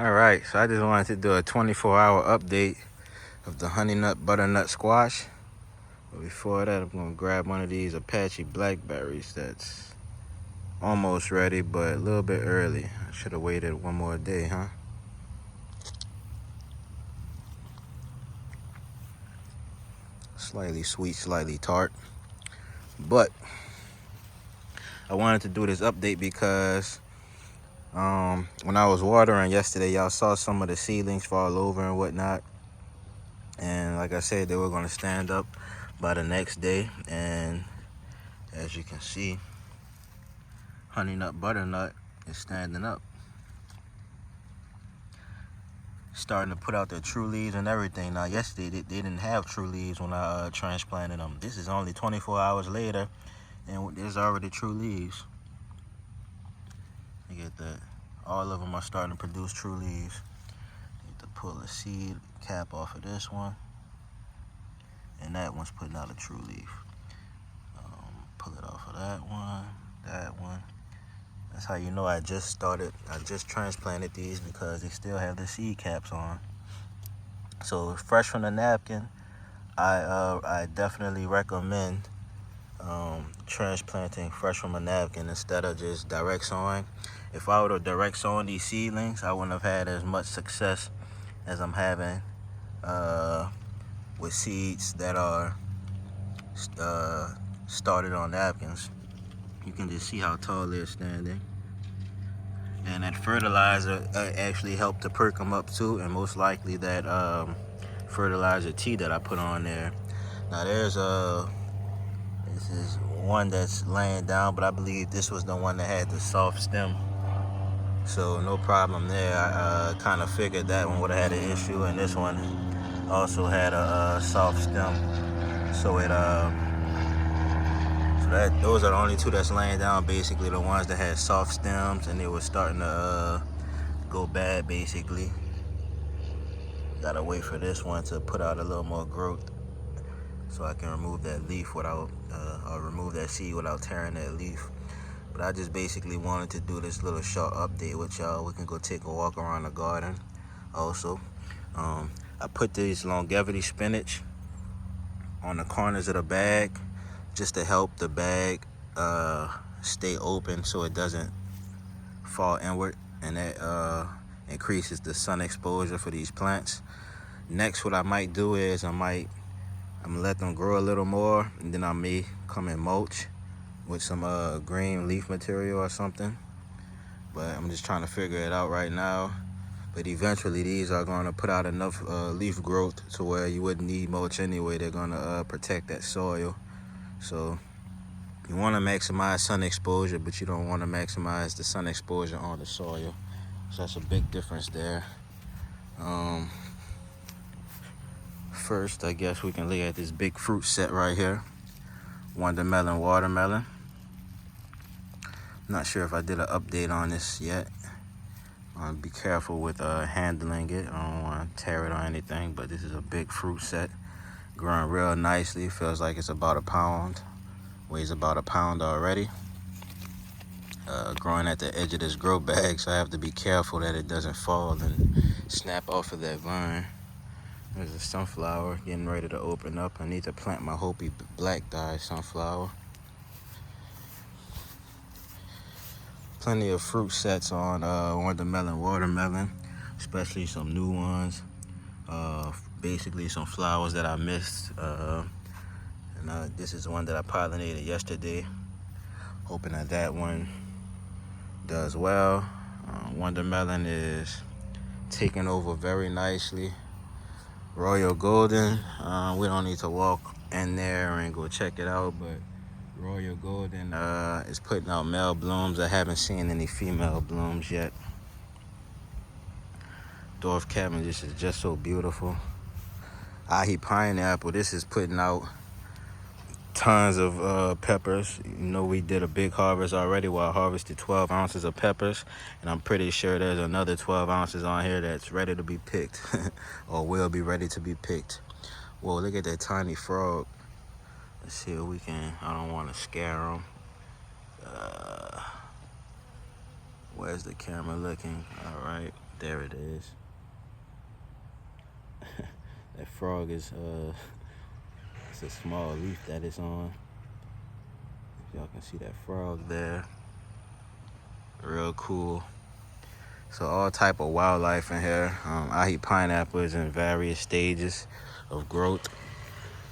Alright, so I just wanted to do a 24-hour update of the Honeynut Butternut Squash. But before that, I'm going to grab one of these Apache blackberries that's almost ready, but a little bit early. I should have waited one more day, huh? Slightly sweet, slightly tart. But I wanted to do this update because when I was watering yesterday, y'all saw some of the seedlings fall over and whatnot. And like I said, they were going to stand up by the next day. And as you can see, Honeynut Butternut is standing up, starting to put out their true leaves and everything. Now, yesterday they didn't have true leaves when I transplanted them. This is only 24 hours later, and there's already true leaves. You get that? All of them are starting to produce true leaves. Need to pull a seed cap off of this one, and that one's putting out a true leaf. Pull it off of that one, that one. That's how you know I just transplanted these, because they still have the seed caps on. So fresh from the napkin, I definitely recommend transplanting fresh from a napkin instead of just direct sowing. If I would have direct sown these seedlings, I wouldn't have had as much success as I'm having with seeds that are started on napkins. You can just see how tall they're standing. And that fertilizer actually helped to perk them up too, and most likely that fertilizer tea that I put on there. Now this is one that's laying down, but I believe this was the one that had the soft stem. So no problem there. I kind of figured that one would have had an issue, and this one also had a soft stem. So those are the only two that's laying down, basically, the ones that had soft stems and they were starting to go bad, basically. Gotta wait for this one to put out a little more growth so I can remove that leaf without, or remove that seed without tearing that leaf. But I just basically wanted to do this little short update with y'all. We can go take a walk around the garden also. I put this longevity spinach on the corners of the bag just to help the bag stay open so it doesn't fall inward, and that increases the sun exposure for these plants. Next, what I might do is I'm gonna let them grow a little more, and then I may come and mulch with some green leaf material or something. But I'm just trying to figure it out right now. But eventually these are gonna put out enough leaf growth to where you wouldn't need mulch anyway. They're gonna protect that soil. So you want to maximize sun exposure, but you don't want to maximize the sun exposure on the soil. So that's a big difference there. First, I guess we can look at this big fruit set right here. Melon watermelon. Not sure if I did an update on this yet. Be careful with handling it. I don't want to tear it or anything, but this is a big fruit set. Growing real nicely. Feels like it's about a pound. Weighs about a pound already. Growing at the edge of this grow bag, so I have to be careful that it doesn't fall and snap off of that vine. There's a sunflower getting ready to open up. I need to plant my Hopi black dye sunflower. Plenty of fruit sets on watermelon, especially some new ones. Basically some flowers that I missed. This is one that I pollinated yesterday. Hoping that one does well. Watermelon is taking over very nicely. Royal Golden, we don't need to walk in there and go check it out, but Royal Golden is putting out male blooms. I haven't seen any female blooms yet. Dwarf Cavendish is just so beautiful. Ahi Pineapple, this is putting out tons of peppers. You know, we did a big harvest already where I harvested 12 ounces of peppers, and I'm pretty sure there's another 12 ounces on here that's ready to be picked or will be ready to be picked. Whoa, look at that tiny frog. Let's see if we can, I don't want to scare them. Where's the camera looking? All right, there it is. That frog is, it's a small leaf that it's on. Y'all can see that frog there. Real cool. So all type of wildlife in here. Ahi Pineapple is in various stages of growth.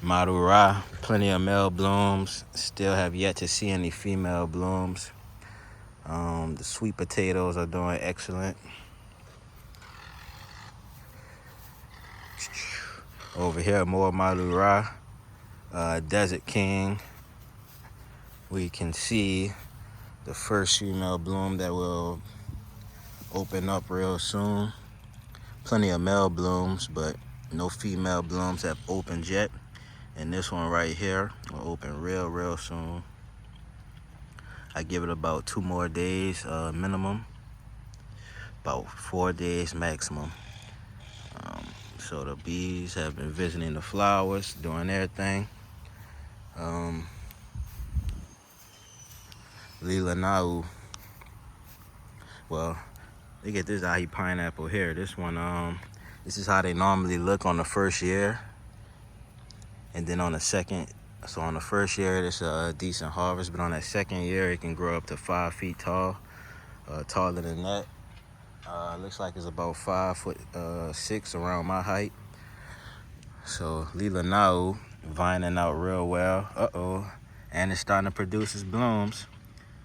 Malura, plenty of male blooms. Still have yet to see any female blooms. The sweet potatoes are doing excellent. Over here, more Malura, Desert King. We can see the first female bloom that will open up real soon. Plenty of male blooms, but no female blooms have opened yet. And this one right here will open real soon. I give it about 2 more days minimum, about 4 days maximum. So the bees have been visiting the flowers, doing their thing. Lila Nau. Well, look at this Ahi Pineapple here. This one, this is how they normally look on the first year. And then on the second, so on the first year, it's a decent harvest. But on that second year, it can grow up to 5 feet tall, taller than that. Looks like it's about 5'6" around my height. So Lila Nau vining out real well. And it's starting to produce its blooms.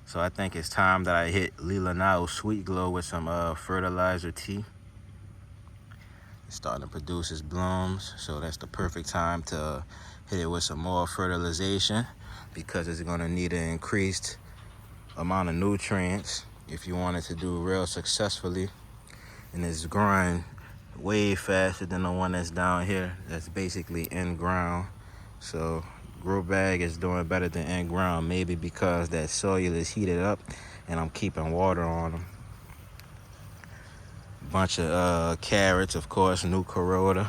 So I think it's time that I hit Lila Nau Sweet Glow with some fertilizer tea. It's starting to produce its blooms, so that's the perfect time to hit it with some more fertilization, because it's gonna need an increased amount of nutrients if you want it to do real successfully. And it's growing way faster than the one that's down here. That's basically in ground. So grow bag is doing better than in ground, maybe because that soil is heated up and I'm keeping water on them. Bunch of carrots, of course, new Corota.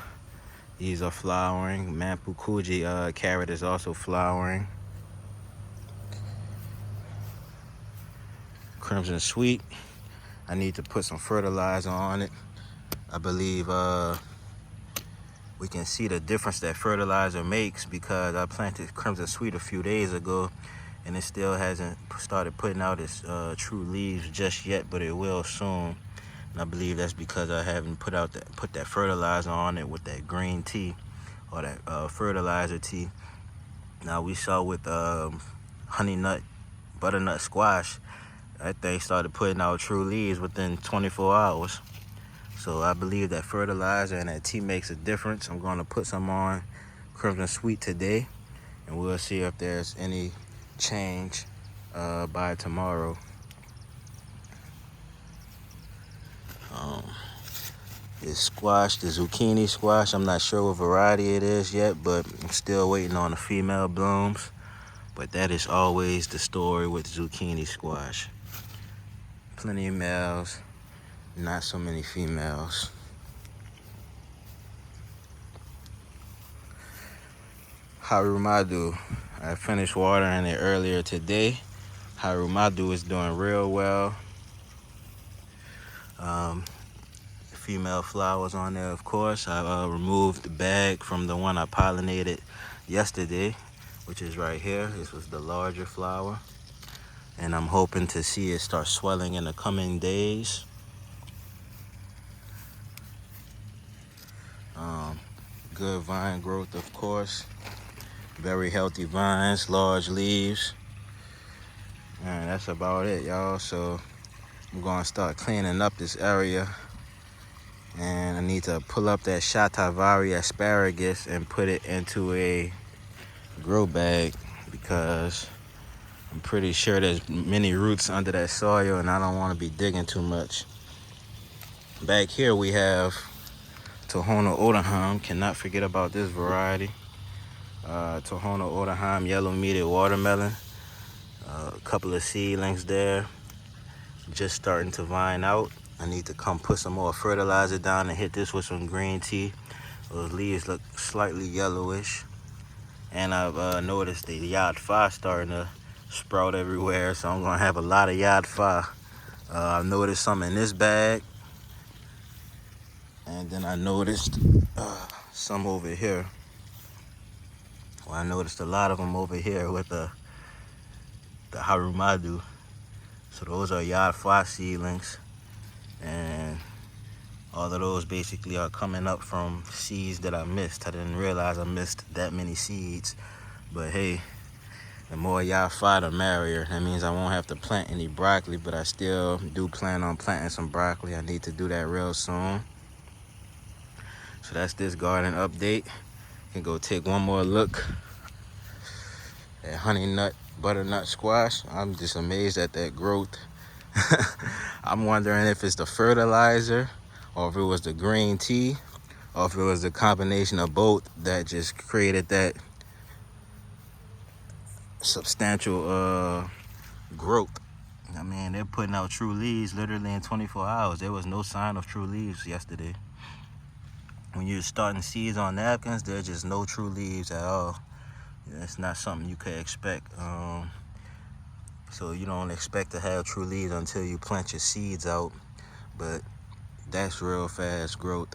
These are flowering. Mampukuji carrot is also flowering. Crimson Sweet, I need to put some fertilizer on it. I believe we can see the difference that fertilizer makes, because I planted Crimson Sweet a few days ago and it still hasn't started putting out its true leaves just yet, but it will soon. And I believe that's because I haven't put that fertilizer on it with that green tea, or that fertilizer tea. Now we saw with Honeynut, Butternut Squash, that thing started putting out true leaves within 24 hours. So I believe that fertilizer and that tea makes a difference. I'm going to put some on Crimson Sweet today, and we'll see if there's any change by tomorrow. This squash, the Zucchini Squash, I'm not sure what variety it is yet, but I'm still waiting on the female blooms. But that is always the story with Zucchini Squash. Plenty of males, not so many females. Harumathu, I finished watering it earlier today. Harumathu is doing real well. Female flowers on there, of course. I removed the bag from the one I pollinated yesterday, which is right here. This was the larger flower, and I'm hoping to see it start swelling in the coming days. Good vine growth, of course. Very healthy vines, large leaves. And that's about it, y'all. So I'm gonna start cleaning up this area, and I need to pull up that shatavari asparagus and put it into a grow bag, because I'm pretty sure there's many roots under that soil and I don't want to be digging too much. Back here we have Tohono O'odham. Cannot forget about this variety. Tohono O'odham yellow meated watermelon. A couple of seedlings there, just starting to vine out. I need to come put some more fertilizer down and hit this with some green tea. Those leaves look slightly yellowish. And I've noticed the yadfa starting to sprout everywhere, so I'm gonna have a lot of yadfa I noticed some in this bag, and then I noticed some over here. Well, I noticed a lot of them over here with the Harumathu. So those are yard 5 seedlings, and all of those basically are coming up from seeds that I missed. I didn't realize I missed that many seeds, but hey, the more y'all fight, the merrier. That means I won't have to plant any broccoli, but I still do plan on planting some broccoli. I need to do that real soon. So that's this garden update. You can go take one more look at Honeynut Butternut Squash. I'm just amazed at that growth. I'm wondering if it's the fertilizer, or if it was the green tea, or if it was the combination of both that just created that substantial growth. I mean, they're putting out true leaves literally in 24 hours. There was no sign of true leaves yesterday. When you're starting seeds on napkins, there's just no true leaves at all. It's not something you could expect. So you don't expect to have true leaves until you plant your seeds out. But that's real fast growth.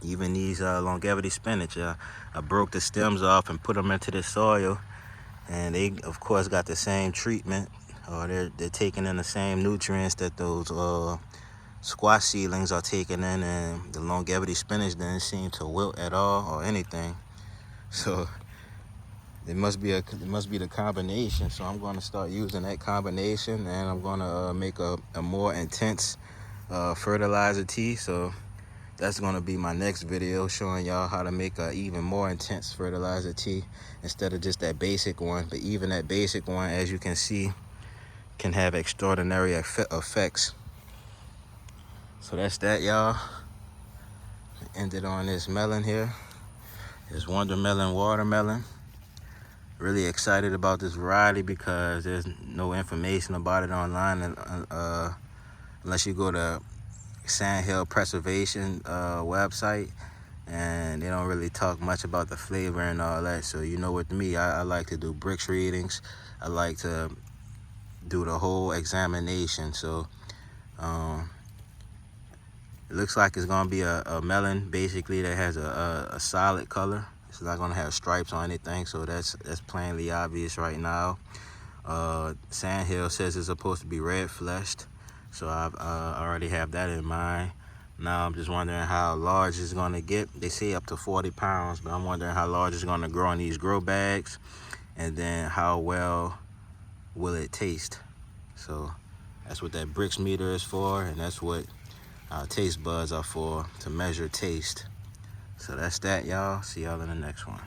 Even these longevity spinach, I broke the stems off and put them into the soil, and they of course got the same treatment, or they're taking in the same nutrients that those squash seedlings are taking in, and the longevity spinach didn't seem to wilt at all or anything. So it must be the combination. So I'm going to start using that combination, and I'm going to make a more intense fertilizer tea. So that's going to be my next video, showing y'all how to make a even more intense fertilizer tea instead of just that basic one. But even that basic one, as you can see, can have extraordinary effects. So that's that, y'all. Ended on this melon here. This Wondermelon watermelon. Really excited about this variety because there's no information about it online, unless you go to Sandhill Preservation website, and they don't really talk much about the flavor and all that. So you know, with me, I like to do bricks readings. I like to do the whole examination. So it looks like it's gonna be a melon basically that has a solid color. It's not gonna have stripes or anything, so that's plainly obvious right now. Sandhill says it's supposed to be red fleshed, so I already have that in mind. Now I'm just wondering how large it's gonna get. They say up to 40 pounds, but I'm wondering how large it's gonna grow in these grow bags, and then how well will it taste. So that's what that bricks meter is for, and that's what our taste buds are for, to measure taste. So that's that, y'all. See y'all in the next one.